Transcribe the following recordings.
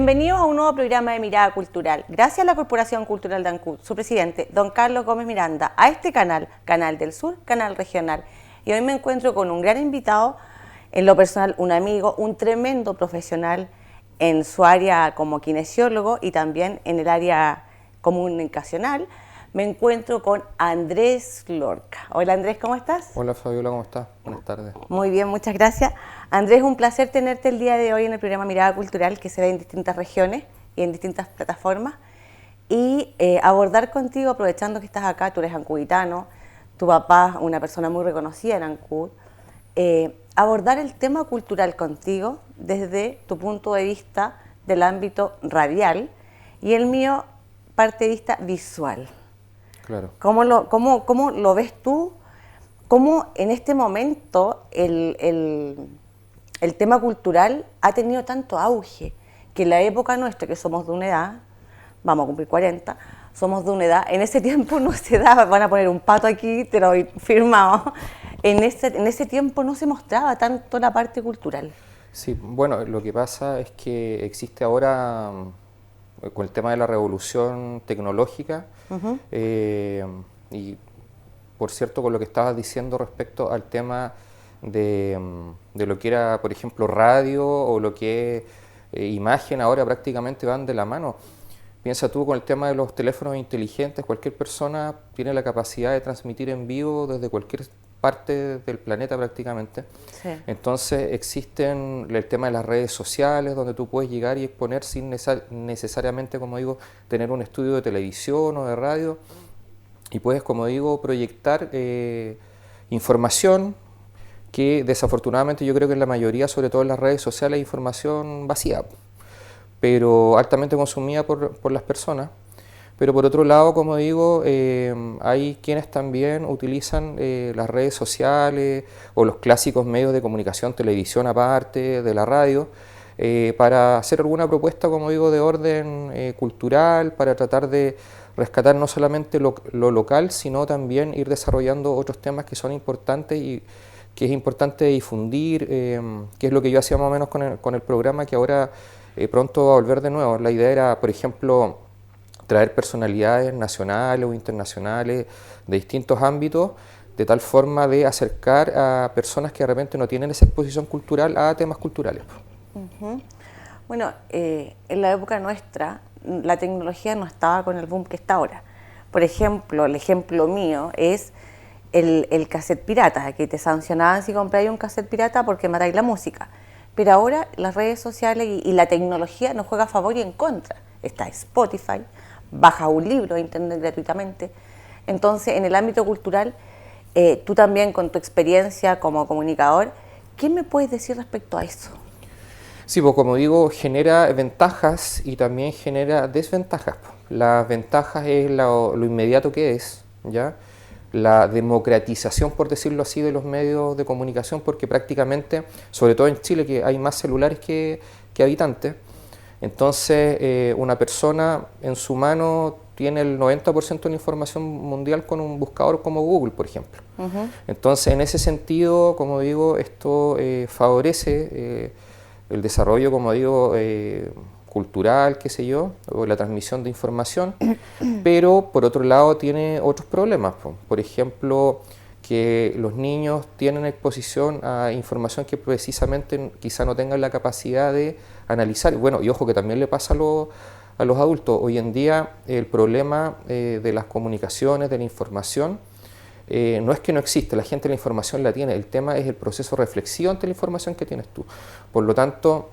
Bienvenidos a un nuevo programa de Mirada Cultural. Gracias a la Corporación Cultural de Ancud, su presidente, don Carlos Gómez Miranda, a este canal, Canal del Sur, canal regional. Y hoy me encuentro con un gran invitado, en lo personal un amigo, un tremendo profesional en su área como kinesiólogo y también en el área comunicacional. Me encuentro con Andrés Lorca. Hola Andrés, ¿cómo estás? Hola Fabiola, ¿cómo estás? Buenas tardes. Muy bien, muchas gracias. Andrés, un placer tenerte el día de hoy en el programa Mirada Cultural, que se ve en distintas regiones y en distintas plataformas, y abordar contigo, aprovechando que estás acá, tú eres ancuditano, tu papá, una persona muy reconocida en Ancud, abordar el tema cultural contigo desde tu punto de vista del ámbito radial y el mío parte de vista visual. Claro. ¿Cómo lo ves tú? ¿Cómo en este momento el tema cultural ha tenido tanto auge? Que en la época nuestra, que somos de una edad, vamos a cumplir 40, somos de una edad, en ese tiempo no se daba, van a poner un pato aquí, te lo doy firmado, en ese tiempo no se mostraba tanto la parte cultural. Sí, bueno, lo que pasa es que existe ahora, con el tema de la revolución tecnológica, y por cierto, con lo que estabas diciendo respecto al tema de lo que era, por ejemplo, radio o lo que es imagen, ahora prácticamente van de la mano. Piensa tú con el tema de los teléfonos inteligentes, cualquier persona tiene la capacidad de transmitir en vivo desde cualquier parte del planeta prácticamente. Sí. Entonces existen el tema de las redes sociales donde tú puedes llegar y exponer sin necesariamente, como digo, tener un estudio de televisión o de radio, y puedes, como digo, proyectar información que desafortunadamente yo creo que en la mayoría, sobre todo en las redes sociales, es información vacía, pero altamente consumida por las personas. Pero por otro lado, como digo, hay quienes también utilizan las redes sociales o los clásicos medios de comunicación, televisión aparte de la radio, para hacer alguna propuesta, como digo, de orden cultural, para tratar de rescatar no solamente lo local, sino también ir desarrollando otros temas que son importantes y que es importante difundir, que es lo que yo hacía más o menos con el programa, que ahora pronto va a volver de nuevo. La idea era, por ejemplo, traer personalidades nacionales o internacionales de distintos ámbitos, de tal forma de acercar a personas que de repente no tienen esa exposición cultural a temas culturales. Uh-huh. Bueno, en la época nuestra, la tecnología no estaba con el boom que está ahora. Por ejemplo, el ejemplo mío es el cassette pirata, que te sancionaban si compráis un cassette pirata porque matáis la música. Pero ahora las redes sociales y la tecnología nos juega a favor y en contra. Está Spotify, baja un libro de internet gratuitamente. Entonces, en el ámbito cultural, tú también con tu experiencia como comunicador, ¿qué me puedes decir respecto a eso? Sí, pues como digo, genera ventajas y también genera desventajas. Las ventajas es lo inmediato que es, ¿ya? La democratización, por decirlo así, de los medios de comunicación, porque prácticamente, sobre todo en Chile, que hay más celulares que habitantes, entonces una persona en su mano tiene el 90% de la información mundial con un buscador como Google, por ejemplo. Uh-huh. Entonces, en ese sentido, como digo, esto favorece el desarrollo, como digo, cultural, qué sé yo, o la transmisión de información, pero por otro lado tiene otros problemas. Por ejemplo, que los niños tienen exposición a información que precisamente quizá no tengan la capacidad de analizar. Bueno, y ojo que también le pasa a los adultos. Hoy en día el problema de las comunicaciones, de la información, no es que no existe, la gente la información la tiene, el tema es el proceso reflexivo ante la información que tienes tú. Por lo tanto,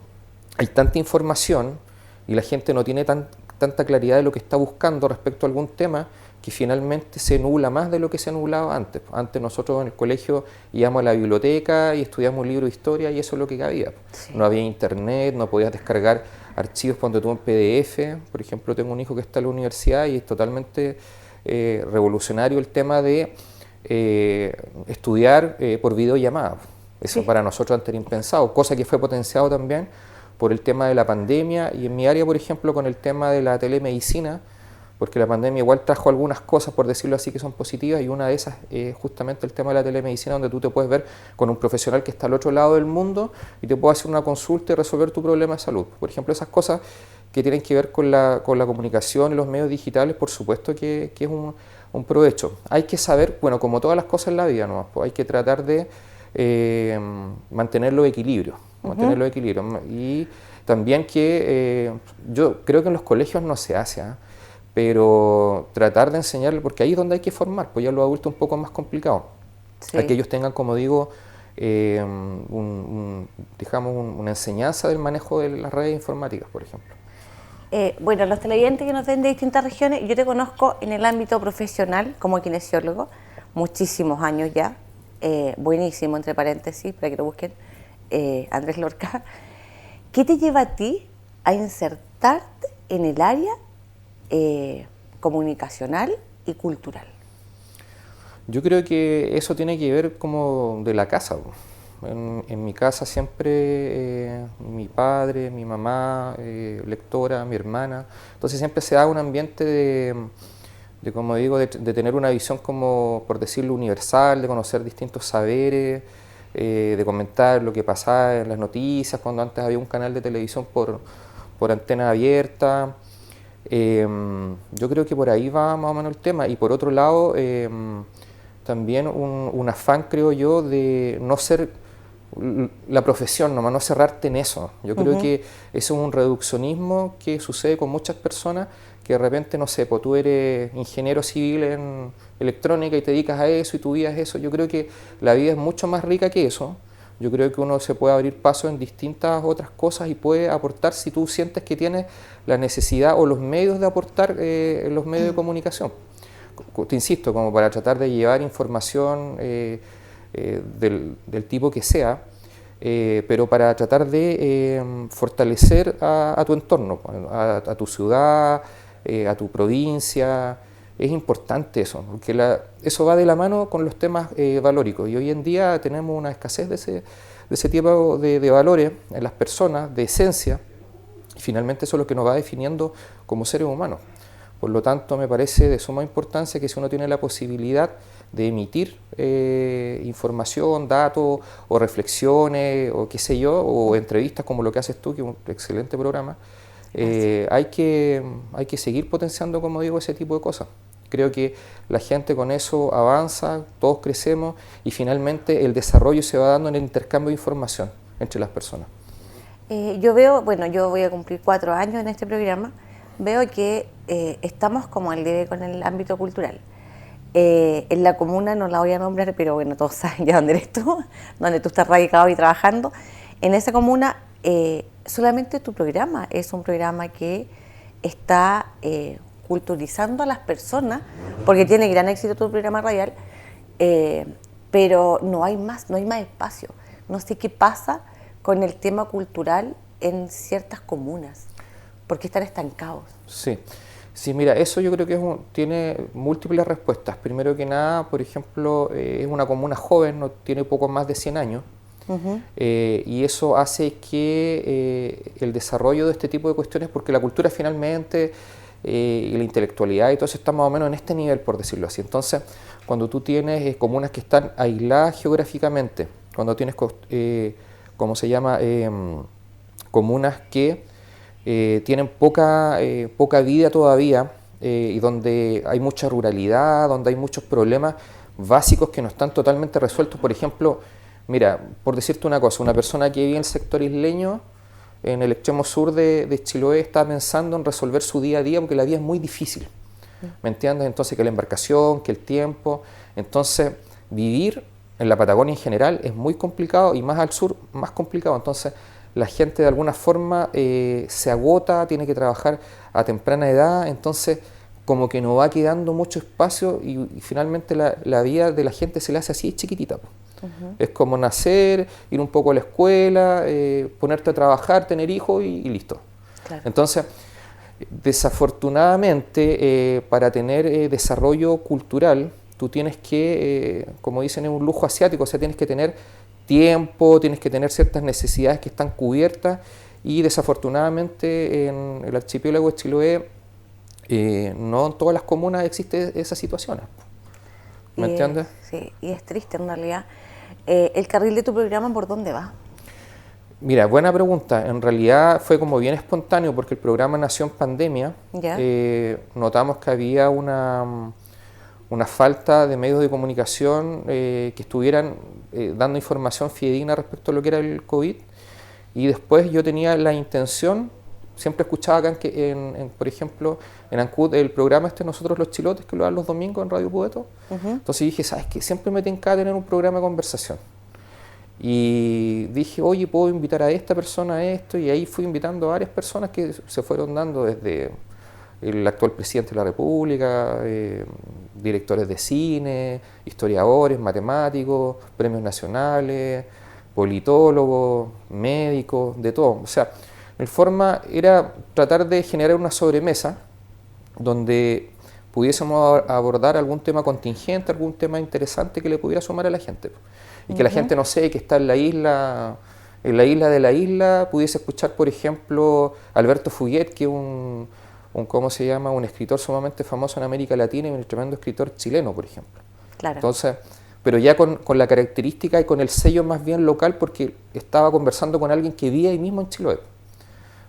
hay tanta información y la gente no tiene tanta claridad de lo que está buscando respecto a algún tema, que finalmente se nubla más de lo que se nublaba antes. Antes nosotros en el colegio íbamos a la biblioteca y estudiamos un libro de historia y eso es lo que había. Sí. No había internet, no podías descargar archivos cuando tú en PDF. Por ejemplo, tengo un hijo que está en la universidad y es totalmente revolucionario el tema de estudiar por videollamada. Eso sí. Para nosotros antes era impensado, cosa que fue potenciado también por el tema de la pandemia y en mi área, por ejemplo, con el tema de la telemedicina, porque la pandemia igual trajo algunas cosas, por decirlo así, que son positivas, y una de esas es justamente el tema de la telemedicina, donde tú te puedes ver con un profesional que está al otro lado del mundo y te puede hacer una consulta y resolver tu problema de salud. Por ejemplo, esas cosas que tienen que ver con la comunicación y los medios digitales, por supuesto que es un provecho. Hay que saber, bueno, como todas las cosas en la vida, ¿no? Pues hay que tratar de mantener los equilibrios, y también que yo creo que en los colegios no se hace, ¿eh? Pero tratar de enseñarle, porque ahí es donde hay que formar, pues ya los adultos un poco más complicado, Sí. a que ellos tengan, como digo, digamos, una enseñanza del manejo de las redes informáticas, por ejemplo. Bueno, los televidentes que nos ven de distintas regiones, yo te conozco en el ámbito profesional como kinesiólogo, muchísimos años ya, buenísimo, entre paréntesis, para que lo busquen, Andrés Lorca. ¿Qué te lleva a ti a insertarte en el área comunicacional y cultural? Yo creo que eso tiene que ver como de la casa. En mi casa siempre mi padre, mi mamá, lectora, mi hermana, entonces siempre se da un ambiente de como digo, de tener una visión como, por decirlo, universal, de conocer distintos saberes, de comentar lo que pasaba en las noticias, cuando antes había un canal de televisión por antena abierta. Yo creo que por ahí va más o menos el tema. Y por otro lado, también un afán, creo yo, de no ser la profesión nomás, no cerrarte en eso. Yo creo que eso es un reduccionismo que sucede con muchas personas, que de repente, no sé, pues tú eres ingeniero civil en electrónica y te dedicas a eso y tu vida es eso. Yo creo que la vida es mucho más rica que eso. Yo creo que uno se puede abrir paso en distintas otras cosas y puede aportar si tú sientes que tienes la necesidad o los medios de aportar en los medios de comunicación. Te insisto, como para tratar de llevar información del tipo que sea, pero para tratar de fortalecer a tu entorno, a tu ciudad, a tu provincia. Es importante eso, porque eso va de la mano con los temas valóricos, y hoy en día tenemos una escasez de ese tipo de valores en las personas, de esencia, y finalmente eso es lo que nos va definiendo como seres humanos. Por lo tanto, me parece de suma importancia que si uno tiene la posibilidad de emitir información, datos o reflexiones o qué sé yo, o entrevistas como lo que haces tú, que es un excelente programa, hay que seguir potenciando, como digo, ese tipo de cosas. Creo que la gente con eso avanza, todos crecemos y finalmente el desarrollo se va dando en el intercambio de información entre las personas. Yo veo, bueno, yo voy a cumplir 4 años en este programa, veo que estamos como al debe con el ámbito cultural. En la comuna no la voy a nombrar, pero bueno, todos saben ya dónde eres tú, donde tú estás radicado y trabajando. En esa comuna solamente tu programa es un programa que está culturizando a las personas, porque tiene gran éxito tu programa radial, pero no hay más espacio. No sé qué pasa con el tema cultural en ciertas comunas, porque están estancados. Sí, mira, eso yo creo que tiene múltiples respuestas. Primero que nada, por ejemplo, es una comuna joven, no tiene poco más de 100 años, y eso hace que el desarrollo de este tipo de cuestiones, porque la cultura finalmente y la intelectualidad y todo eso está más o menos en este nivel, por decirlo así. Entonces, cuando tú tienes comunas que están aisladas geográficamente, cuando tienes, ¿cómo se llama?, comunas que tienen poca vida todavía, y donde hay mucha ruralidad, donde hay muchos problemas básicos que no están totalmente resueltos. Por ejemplo, mira, por decirte una cosa, una persona que vive en el sector isleño, en el extremo sur de Chiloé, está pensando en resolver su día a día porque la vida es muy difícil, ¿me entiendes? Entonces, que la embarcación, que el tiempo, entonces vivir en la Patagonia en general es muy complicado, y más al sur más complicado. Entonces la gente de alguna forma se agota, tiene que trabajar a temprana edad, entonces como que no va quedando mucho espacio, y finalmente la vida de la gente se le hace así chiquitita. Es como nacer, ir un poco a la escuela, ponerte a trabajar, tener hijos y listo. Claro. Entonces, desafortunadamente, para tener desarrollo cultural, tú tienes que, como dicen, es un lujo asiático, o sea, tienes que tener tiempo, tienes que tener ciertas necesidades que están cubiertas, y desafortunadamente en el archipiélago de Chiloé no en todas las comunas existen esas situaciones. ¿Me entiendes? Sí, y es triste en realidad. ¿El carril de tu programa por dónde va? Mira, buena pregunta. En realidad fue como bien espontáneo porque el programa nació en pandemia. ¿Ya? Notamos que había una falta de medios de comunicación que estuvieran dando información fidedigna respecto a lo que era el COVID. Y después yo tenía la intención, siempre escuchaba acá, por ejemplo, en Ancud, el programa Nosotros los Chilotes, que lo dan los domingos en Radio Pueto. Entonces dije, ¿sabes qué? Siempre me tincaba tener un programa de conversación. Y dije, oye, puedo invitar a esta persona a esto, y ahí fui invitando a varias personas que se fueron dando desde el actual presidente de la República, directores de cine, historiadores, matemáticos, premios nacionales, politólogos, médicos, de todo. O sea, mi forma era tratar de generar una sobremesa donde pudiésemos abordar algún tema contingente, algún tema interesante que le pudiera sumar a la gente. Y que la gente, no sé, que está en la isla de la isla, pudiese escuchar, por ejemplo, Alberto Fuguet, que es ¿cómo se llama? Un escritor sumamente famoso en América Latina y un tremendo escritor chileno, por ejemplo. Claro. Entonces, pero ya con la característica y con el sello más bien local, porque estaba conversando con alguien que vivía ahí mismo en Chiloé.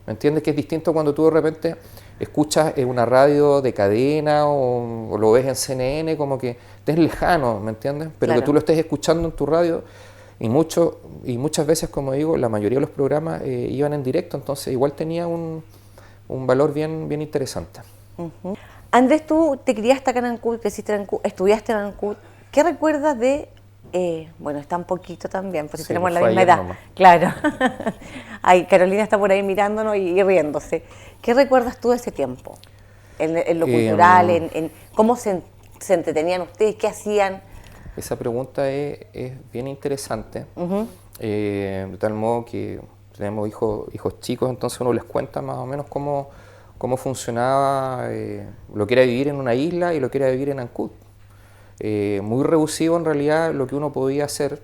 ¿Me entiendes? Que es distinto cuando tú de repente escuchas una radio de cadena o lo ves en CNN, como que estés lejano, ¿me entiendes? Pero claro, que tú lo estés escuchando en tu radio y muchas veces, como digo, la mayoría de los programas iban en directo, entonces igual tenía un valor bien interesante. Andrés, tú te criaste acá en Ancud, creciste en Ancud, estudiaste en Ancud. ¿Qué recuerdas de bueno, está un poquito también, pues si tenemos la misma edad. Nomás. Claro. Ay, Carolina está por ahí mirándonos y riéndose. ¿Qué recuerdas tú de ese tiempo? En lo cultural, en cómo se entretenían ustedes, qué hacían. Esa pregunta es bien interesante. De tal modo que tenemos hijos chicos, entonces uno les cuenta más o menos cómo funcionaba lo que era vivir en una isla y lo que era vivir en Ancud. Muy reducido en realidad lo que uno podía hacer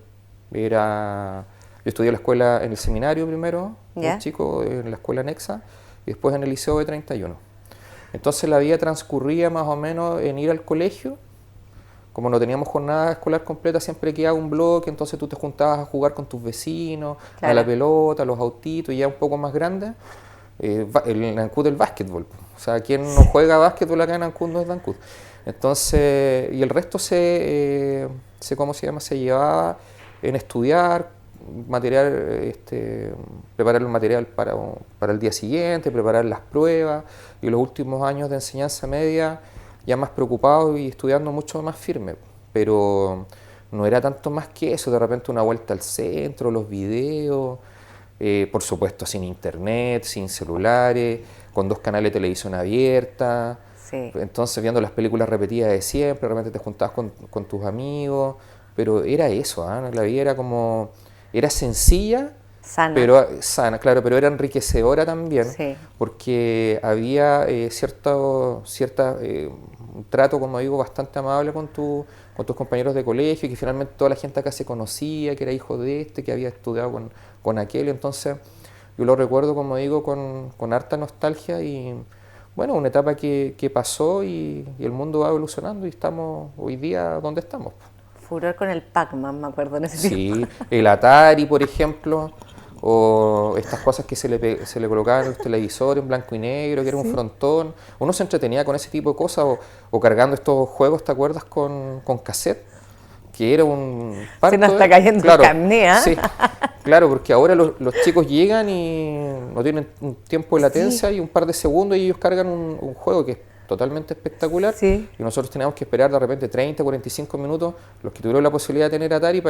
era, yo estudié en la escuela, en el seminario primero, muy chico, en la escuela anexa, y después en el liceo de 31. Entonces la vida transcurría más o menos en ir al colegio. Como no teníamos jornada escolar completa, siempre quedaba un bloque, entonces tú te juntabas a jugar con tus vecinos, claro, a la pelota, a los autitos, y ya un poco más grande, en Ancud el básquetbol. O sea, quien no juega básquetbol acá en Ancud no es de Ancud. Entonces, y el resto ¿cómo se llama? Se llevaba en estudiar, material, preparar el material para el día siguiente, preparar las pruebas, y los últimos años de enseñanza media ya más preocupado y estudiando mucho más firme, pero no era tanto más que eso, de repente una vuelta al centro, los videos, por supuesto sin internet, sin celulares, con 2 canales de televisión abierta. Sí. Entonces viendo las películas repetidas de siempre, de repente te juntabas con tus amigos, pero era eso, ¿eh? La vida era sencilla, sana. Pero era enriquecedora también, sí, porque había un trato, como digo, bastante amable con tus compañeros de colegio, y que finalmente toda la gente acá se conocía, que era hijo de que había estudiado con aquel, entonces yo lo recuerdo, como digo, con harta nostalgia, y bueno, una etapa que pasó y el mundo va evolucionando y estamos hoy día donde estamos. Furor con el Pac-Man, me acuerdo en ese tiempo. Sí, el Atari, por ejemplo, o estas cosas que se le colocaban en los televisores en blanco y negro, que era un frontón. Uno se entretenía con ese tipo de cosas, o cargando estos juegos, ¿te acuerdas? Con cassette, que era un parto. Se nos está cayendo el carné, ¿eh? Sí, claro, porque ahora los chicos llegan y no tienen un tiempo de latencia, y un par de segundos, y ellos cargan un juego que es totalmente espectacular, y nosotros teníamos que esperar de repente 30, 45 minutos, los que tuvieron la posibilidad de tener Atari,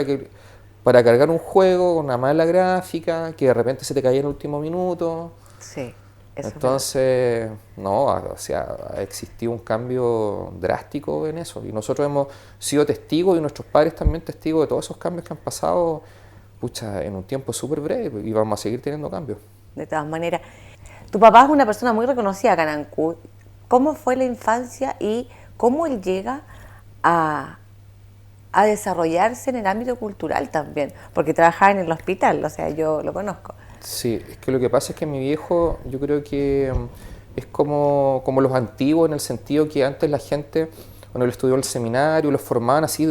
para cargar un juego con una mala gráfica, que de repente se te caía en el último minuto. Sí. Entonces, no, o sea, ha existido un cambio drástico en eso, y nosotros hemos sido testigos, y nuestros padres también testigos de todos esos cambios que han pasado, en un tiempo súper breve, y vamos a seguir teniendo cambios. De todas maneras, tu papá es una persona muy reconocida acá en Ancud. ¿Cómo fue la infancia y cómo él llega a desarrollarse en el ámbito cultural también? Porque trabajaba en el hospital, o sea, yo lo conozco. Sí, es que lo que pasa es que mi viejo, yo creo que es como los antiguos, en el sentido que antes la gente, cuando él estudió en el seminario, los formaban así,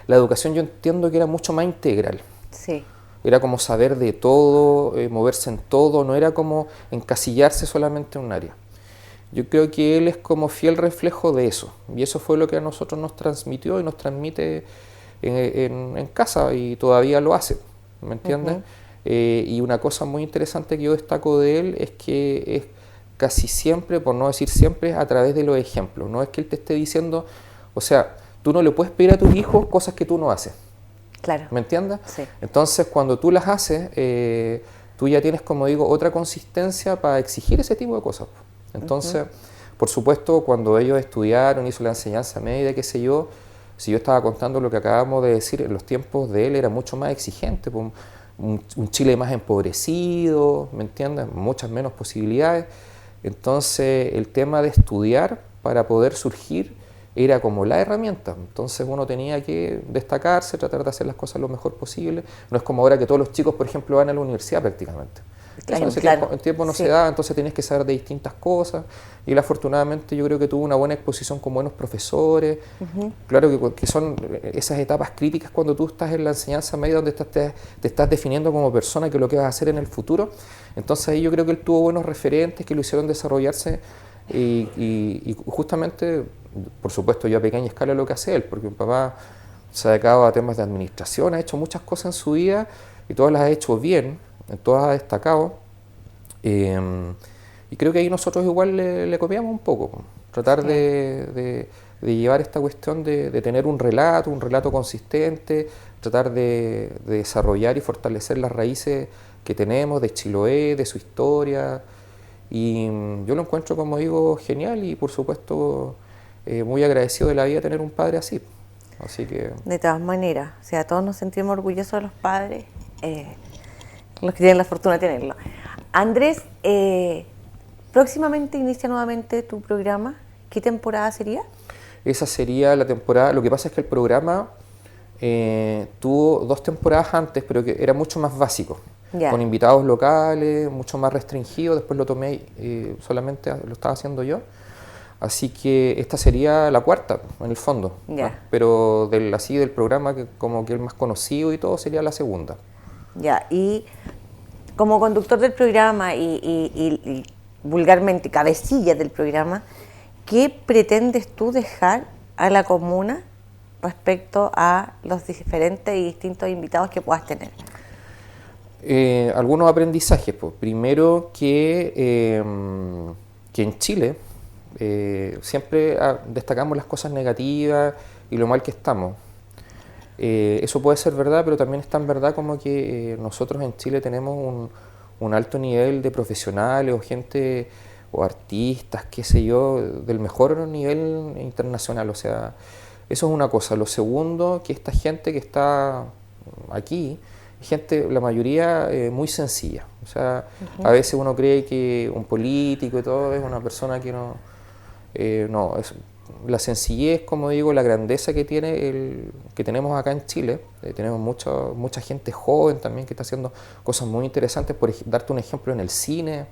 la educación yo entiendo que era mucho más integral. Sí. Era como saber de todo, moverse en todo, no era como encasillarse solamente en un área. Yo creo que él es como fiel reflejo de eso, y eso fue lo que a nosotros nos transmitió y nos transmite en casa, y todavía lo hace, ¿me entiendes? Y una cosa muy interesante que yo destaco de él es que es casi siempre, por no decir siempre, a través de los ejemplos. No es que él te esté diciendo, o sea, tú no le puedes pedir a tus hijos cosas que tú no haces. Claro. ¿Me entiendes? Sí. Entonces, cuando tú las haces, tú ya tienes, como digo, otra consistencia para exigir ese tipo de cosas. Entonces, por supuesto, cuando ellos estudiaron, hizo la enseñanza media, qué sé yo, si yo estaba contando lo que acabamos de decir, en los tiempos de él era mucho más exigente, pues, un Chile más empobrecido, ¿me entiendes? Muchas menos posibilidades. Entonces, el tema de estudiar para poder surgir era como la herramienta. Entonces uno tenía que destacarse, tratar de hacer las cosas lo mejor posible. No es como ahora que todos los chicos, por ejemplo, van a la universidad prácticamente. Eso en ese tiempo no se daba, entonces tenías que saber de distintas cosas. Y él afortunadamente yo creo que tuvo una buena exposición con buenos profesores. Claro que son esas etapas críticas cuando tú estás en la enseñanza media, donde te estás definiendo como persona, que es lo que vas a hacer en el futuro. Entonces ahí yo creo que él tuvo buenos referentes que lo hicieron desarrollarse y justamente, por supuesto, yo a pequeña escala lo que hace él, porque mi papá se ha dedicado a temas de administración, ha hecho muchas cosas en su vida y todas las ha hecho bien, en todas ha destacado. Y creo que ahí nosotros igual le copiamos un poco, tratar de llevar esta cuestión de tener un relato consistente, tratar de desarrollar y fortalecer las raíces que tenemos de Chiloé, de su historia. Y yo lo encuentro, como digo, genial y por supuesto muy agradecido de la vida tener un padre así. Así que... De todas maneras, o sea, todos nos sentimos orgullosos de los padres, los que tienen la fortuna de tenerlo. Andrés, próximamente inicia nuevamente tu programa. ¿Qué temporada sería? Esa sería la temporada. Lo que pasa es que el programa tuvo 2 temporadas antes, pero que era mucho más básico. Con invitados locales, mucho más restringido. Después lo tomé, solamente lo estaba haciendo yo. Así que esta sería la 4ª, en el fondo. ¿No? Pero del programa, que como que el más conocido y todo, sería la 2ª. Ya, y como conductor del programa y vulgarmente cabecilla del programa, ¿qué pretendes tú dejar a la comuna respecto a los diferentes y distintos invitados que puedas tener? Algunos aprendizajes. Pues. Primero que en Chile siempre destacamos las cosas negativas y lo mal que estamos. Eso puede ser verdad, pero también es tan verdad como que nosotros en Chile tenemos un alto nivel de profesionales o gente o artistas, qué sé yo, del mejor nivel internacional. O sea, eso es una cosa. Lo segundo, que esta gente que está aquí, gente, la mayoría muy sencilla. O sea, a veces uno cree que un político y todo es una persona que no... no, la sencillez, como digo, la grandeza que que tenemos acá en Chile. Tenemos mucha gente joven también que está haciendo cosas muy interesantes. Por darte un ejemplo, en el cine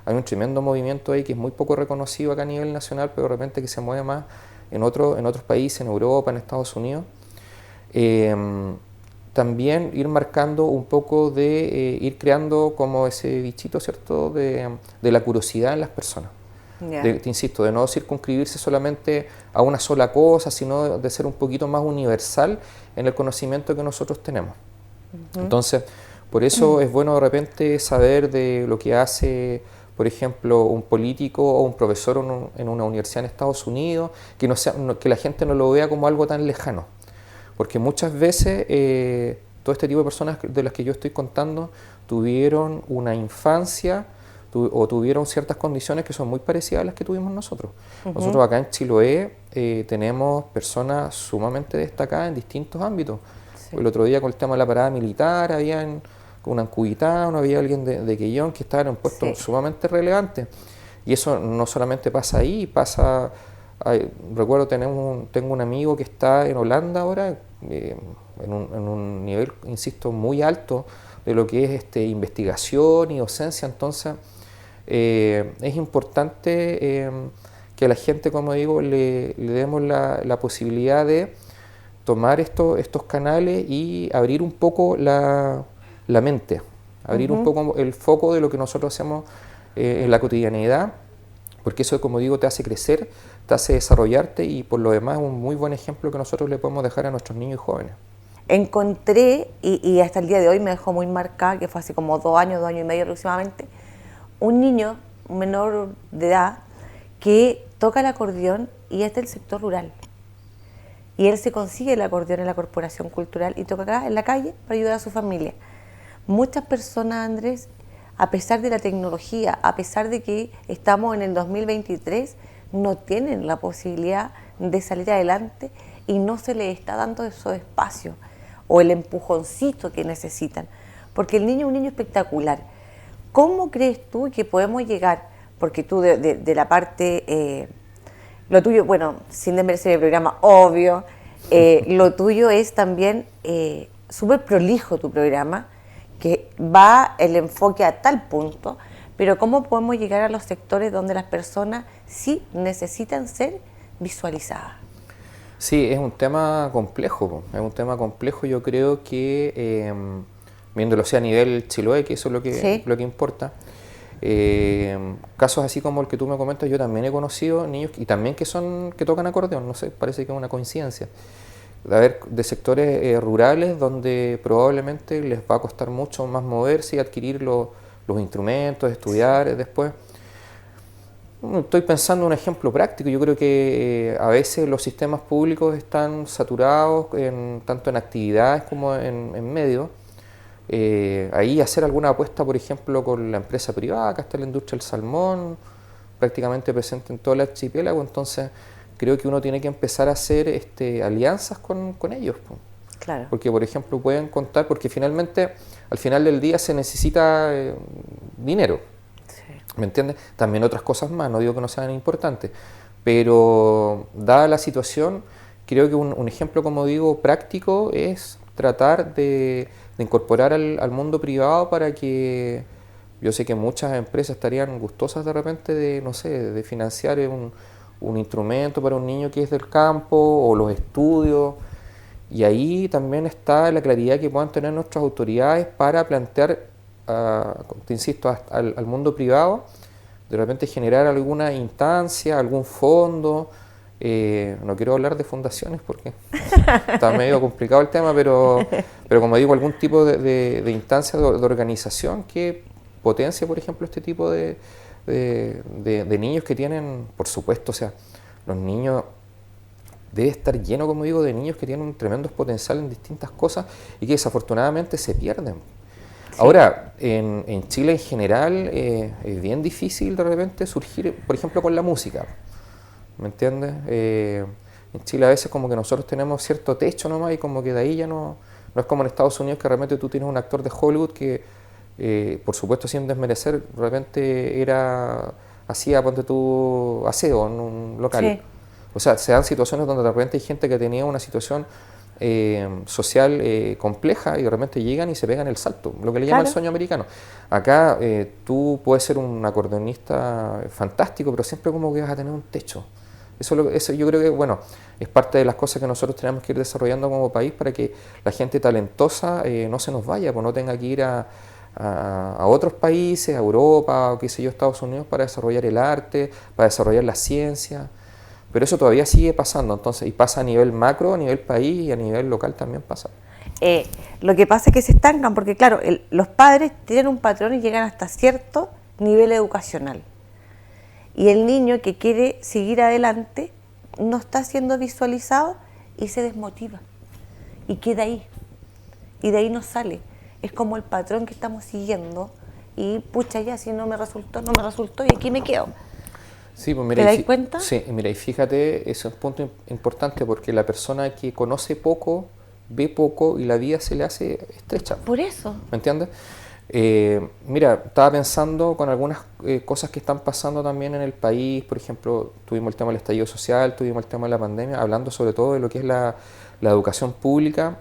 hay un tremendo movimiento ahí que es muy poco reconocido acá a nivel nacional, pero de repente que se mueve más en otros países, en Europa, en Estados Unidos. También ir marcando un poco de ir creando como ese bichito, ¿cierto?, de la curiosidad en las personas. Te insisto, de no circunscribirse solamente a una sola cosa, sino de ser un poquito más universal en el conocimiento que nosotros tenemos. Entonces, por eso es bueno de repente saber de lo que hace, por ejemplo, un político o un profesor en una universidad en Estados Unidos, que la gente no lo vea como algo tan lejano. Porque muchas veces todo este tipo de personas de las que yo estoy contando tuvieron una infancia o tuvieron ciertas condiciones que son muy parecidas a las que tuvimos nosotros. Nosotros acá en Chiloé tenemos personas sumamente destacadas en distintos ámbitos. Sí. El otro día con el tema de la parada militar, había una Cuitá, había alguien de Quellón que estaba en un puesto sumamente relevante. Y eso no solamente pasa ahí, pasa... recuerdo, tengo un amigo que está en Holanda ahora, en un nivel, insisto, muy alto de lo que es investigación y docencia. Entonces, es importante que a la gente, como digo, le demos la posibilidad de tomar estos canales y abrir un poco la mente, abrir un poco el foco de lo que nosotros hacemos en la cotidianidad, porque eso, como digo, te hace crecer, te hace desarrollarte y por lo demás es un muy buen ejemplo que nosotros le podemos dejar a nuestros niños y jóvenes. Encontré, y hasta el día de hoy me dejó muy marcada, que fue hace como 2 años y medio aproximadamente, un niño, un menor de edad, que toca el acordeón y es del sector rural. Y él se consigue el acordeón en la Corporación Cultural y toca acá en la calle para ayudar a su familia. Muchas personas, Andrés, a pesar de la tecnología, a pesar de que estamos en el 2023, no tienen la posibilidad de salir adelante y no se les está dando esos espacios o el empujoncito que necesitan. Porque el niño es un niño espectacular. ¿Cómo crees tú que podemos llegar? Porque tú de la parte... lo tuyo, bueno, sin desmerecer el programa, obvio, lo tuyo es también súper prolijo tu programa, que va el enfoque a tal punto, pero ¿cómo podemos llegar a los sectores donde las personas sí necesitan ser visualizadas? Sí, es un tema complejo, yo creo que, viéndolo sea a nivel Chiloé, que eso es lo que importa, casos así como el que tú me comentas, yo también he conocido niños y también que tocan acordeón, no sé, parece que es una coincidencia. De sectores rurales donde probablemente les va a costar mucho más moverse y adquirir los instrumentos, estudiar después. Estoy pensando en un ejemplo práctico. Yo creo que a veces los sistemas públicos están saturados tanto en actividades como en medios. Ahí hacer alguna apuesta, por ejemplo, con la empresa privada, acá está la industria del salmón, prácticamente presente en todo el archipiélago, entonces creo que uno tiene que empezar a hacer alianzas con ellos. Claro. Porque, por ejemplo, pueden contar, porque finalmente, al final del día se necesita dinero, sí. ¿Me entiendes? También otras cosas más, no digo que no sean importantes, pero dada la situación, creo que un ejemplo, como digo, práctico es tratar de incorporar al mundo privado para que, yo sé que muchas empresas estarían gustosas de repente de, no sé, de financiar un instrumento para un niño que es del campo o los estudios, y ahí también está la claridad que puedan tener nuestras autoridades para plantear, te insisto, al mundo privado, de repente generar alguna instancia, algún fondo. No quiero hablar de fundaciones porque está medio complicado el tema, pero como digo, algún tipo de instancia de organización que potencie, por ejemplo, este tipo de niños que tienen, por supuesto, o sea, los niños, debe estar lleno, como digo, de niños que tienen un tremendo potencial en distintas cosas y que desafortunadamente se pierden. Sí. Ahora, en Chile en general es bien difícil de repente surgir, por ejemplo, con la música. ¿Me entiendes? En Chile a veces como que nosotros tenemos cierto techo nomás y como que de ahí ya no es como en Estados Unidos que de repente tú tienes un actor de Hollywood que, por supuesto sin desmerecer, de repente hacía, ponte tú, aseo en un local. Sí. O sea, se dan situaciones donde de repente hay gente que tenía una situación social compleja y de repente llegan y se pegan el salto, lo que le llaman el sueño americano. Acá tú puedes ser un acordeonista fantástico, pero siempre como que vas a tener un techo. Eso yo creo que, bueno, es parte de las cosas que nosotros tenemos que ir desarrollando como país para que la gente talentosa no se nos vaya, pues no tenga que ir a otros países, a Europa o qué sé yo, Estados Unidos, para desarrollar el arte, para desarrollar la ciencia. Pero eso todavía sigue pasando, entonces, y pasa a nivel macro, a nivel país y a nivel local también pasa. Lo que pasa es que se estancan porque, claro, los padres tienen un patrón y llegan hasta cierto nivel educacional. Y el niño que quiere seguir adelante no está siendo visualizado y se desmotiva. Y queda ahí. Y de ahí no sale. Es como el patrón que estamos siguiendo y, pucha, ya, si no me resultó y aquí me quedo. Sí, pues mira, ¿te das cuenta? Sí, mira, y fíjate, ese es un punto importante porque la persona que conoce poco, ve poco y la vida se le hace estrecha. Por eso. ¿Me entiendes? Mira, estaba pensando con algunas cosas que están pasando también en el país. Por ejemplo, tuvimos el tema del estallido social, tuvimos el tema de la pandemia, hablando sobre todo de lo que es la educación pública.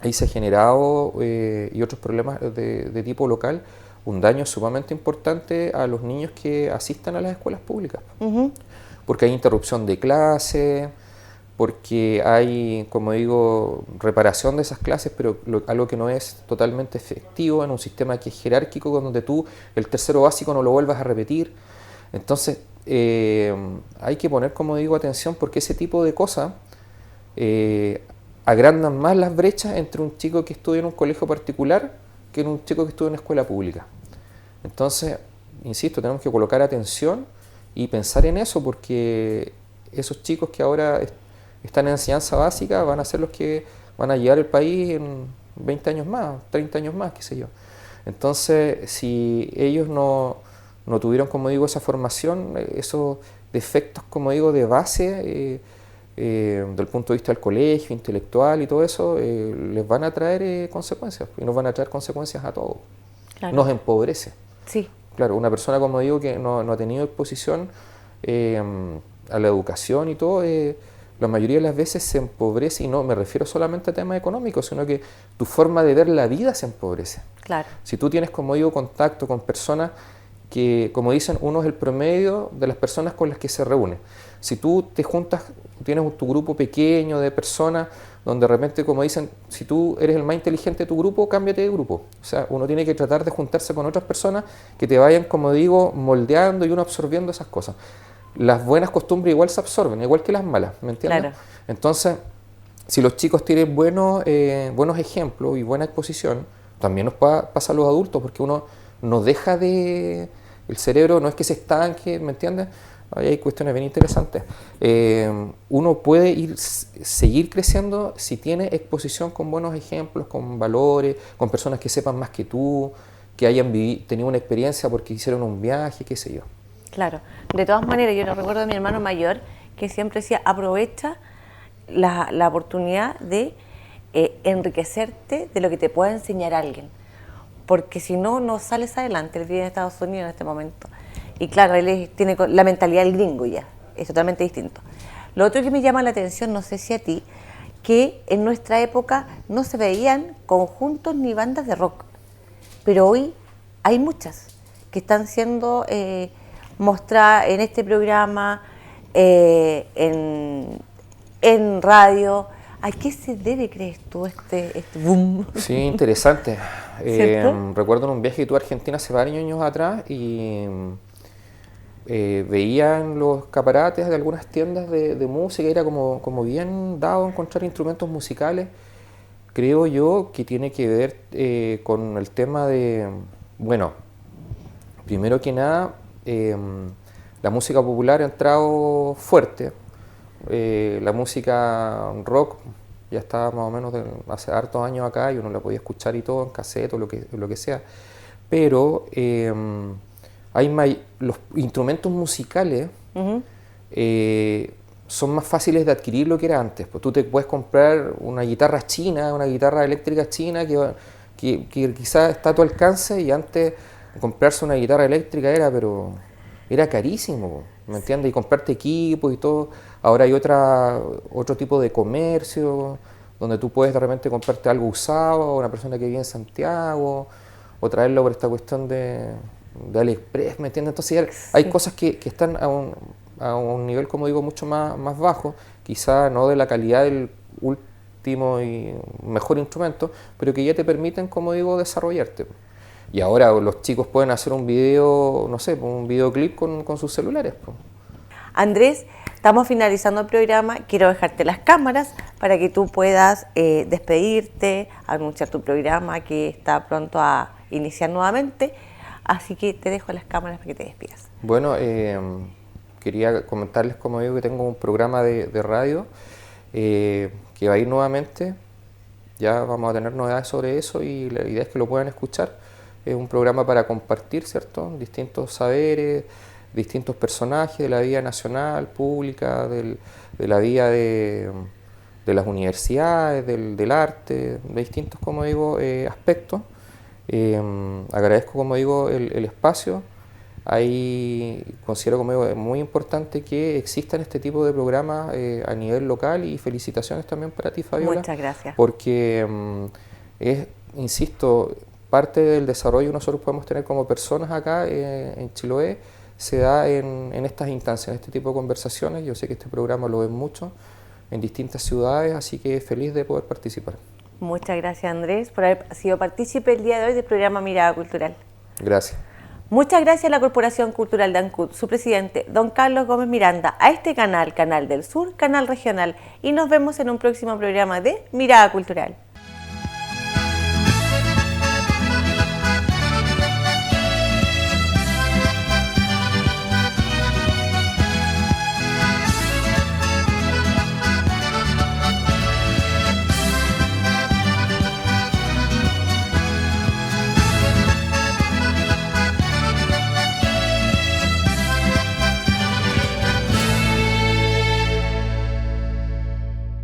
Ahí se ha generado, y otros problemas de tipo local, un daño sumamente importante a los niños que asistan a las escuelas públicas. Porque hay interrupción de clase, porque hay, como digo, reparación de esas clases, pero algo que no es totalmente efectivo en un sistema que es jerárquico, donde tú el tercero básico no lo vuelvas a repetir. Entonces, hay que poner, como digo, atención, porque ese tipo de cosas agrandan más las brechas entre un chico que estudia en un colegio particular que en un chico que estudia en una escuela pública. Entonces, insisto, tenemos que colocar atención y pensar en eso, porque esos chicos que ahora están en enseñanza básica van a ser los que van a llevar el país en 20 años más, 30 años más, qué sé yo. Entonces, si ellos no tuvieron, como digo, esa formación, esos defectos, como digo, de base, del punto de vista del colegio, intelectual y todo eso, les van a traer consecuencias, y nos van a traer consecuencias a todos. Claro. Nos empobrece. Sí. Claro, una persona, como digo, que no ha tenido exposición a la educación y todo, la mayoría de las veces se empobrece, y no me refiero solamente a temas económicos, sino que tu forma de ver la vida se empobrece. Claro. Si tú tienes, como digo, contacto con personas que, como dicen, uno es el promedio de las personas con las que se reúne. Si tú te juntas, tienes tu grupo pequeño de personas, donde de repente, como dicen, si tú eres el más inteligente de tu grupo, cámbiate de grupo. O sea, uno tiene que tratar de juntarse con otras personas que te vayan, como digo, moldeando y uno absorbiendo esas cosas. Las buenas costumbres igual se absorben, igual que las malas, ¿me entiendes? Claro. Entonces, si los chicos tienen buenos ejemplos y buena exposición, también nos pasa a los adultos, porque uno no deja de... El cerebro no es que se estanque, ¿me entiendes? Ahí hay cuestiones bien interesantes. Uno puede seguir creciendo si tiene exposición con buenos ejemplos, con valores, con personas que sepan más que tú, que hayan tenido una experiencia porque hicieron un viaje, qué sé yo. Claro. De todas maneras, yo recuerdo a mi hermano mayor que siempre decía, aprovecha la oportunidad de enriquecerte de lo que te pueda enseñar alguien. Porque si no, no sales adelante. Él vive en Estados Unidos en este momento. Y claro, tiene la mentalidad del gringo ya. Es totalmente distinto. Lo otro que me llama la atención, no sé si a ti, que en nuestra época no se veían conjuntos ni bandas de rock. Pero hoy hay muchas que están siendo mostradas en este programa, en radio. ¿A qué se debe, crees tú, este boom? Sí, interesante. ¿Cierto? Recuerdo en un viaje que tuve a Argentina hace varios años atrás y veían los escaparates de algunas tiendas de música, y era como bien dado encontrar instrumentos musicales. Creo yo que tiene que ver con el tema de, bueno, primero que nada, la música popular ha entrado fuerte. La música rock ya estaba más o menos hace hartos años acá y uno la podía escuchar y todo en cassette o lo que sea, pero los instrumentos musicales son más fáciles de adquirir lo que era antes. Pues tú te puedes comprar una guitarra china, una guitarra eléctrica china que quizás está a tu alcance, y antes comprarse una guitarra eléctrica era carísimo, ¿me entiendes? Y comprarte equipos y todo. Ahora hay otro tipo de comercio donde tú puedes de repente comprarte algo usado a una persona que vive en Santiago o traerlo por esta cuestión de AliExpress, ¿me entiendes? Entonces hay cosas que están a un nivel, como digo, mucho más bajo, quizá no de la calidad del último y mejor instrumento, pero que ya te permiten, como digo, desarrollarte. Y ahora los chicos pueden hacer un video, no sé, un videoclip con sus celulares. Andrés, estamos finalizando el programa. Quiero dejarte las cámaras para que tú puedas despedirte, anunciar tu programa que está pronto a iniciar nuevamente. Así que te dejo las cámaras para que te despidas. Bueno, quería comentarles, como digo, que tengo un programa de radio que va a ir nuevamente. Ya vamos a tener novedades sobre eso y la idea es que lo puedan escuchar. Es un programa para compartir, ¿cierto? Distintos saberes, distintos personajes de la vida nacional, pública, de la vida de las universidades, del arte, de distintos, como digo, aspectos. Agradezco, como digo, el espacio. Ahí considero, como digo, muy importante que existan este tipo de programas a nivel local, y felicitaciones también para ti, Fabiola. Muchas gracias. Porque insisto, parte del desarrollo que nosotros podemos tener como personas acá en Chiloé se da en estas instancias, en este tipo de conversaciones. Yo sé que este programa lo ven mucho en distintas ciudades, así que feliz de poder participar. Muchas gracias, Andrés, por haber sido partícipe el día de hoy del programa Mirada Cultural. Gracias. Muchas gracias a la Corporación Cultural de Ancud, su presidente, don Carlos Gómez Miranda, a este canal, Canal del Sur, canal regional, y nos vemos en un próximo programa de Mirada Cultural.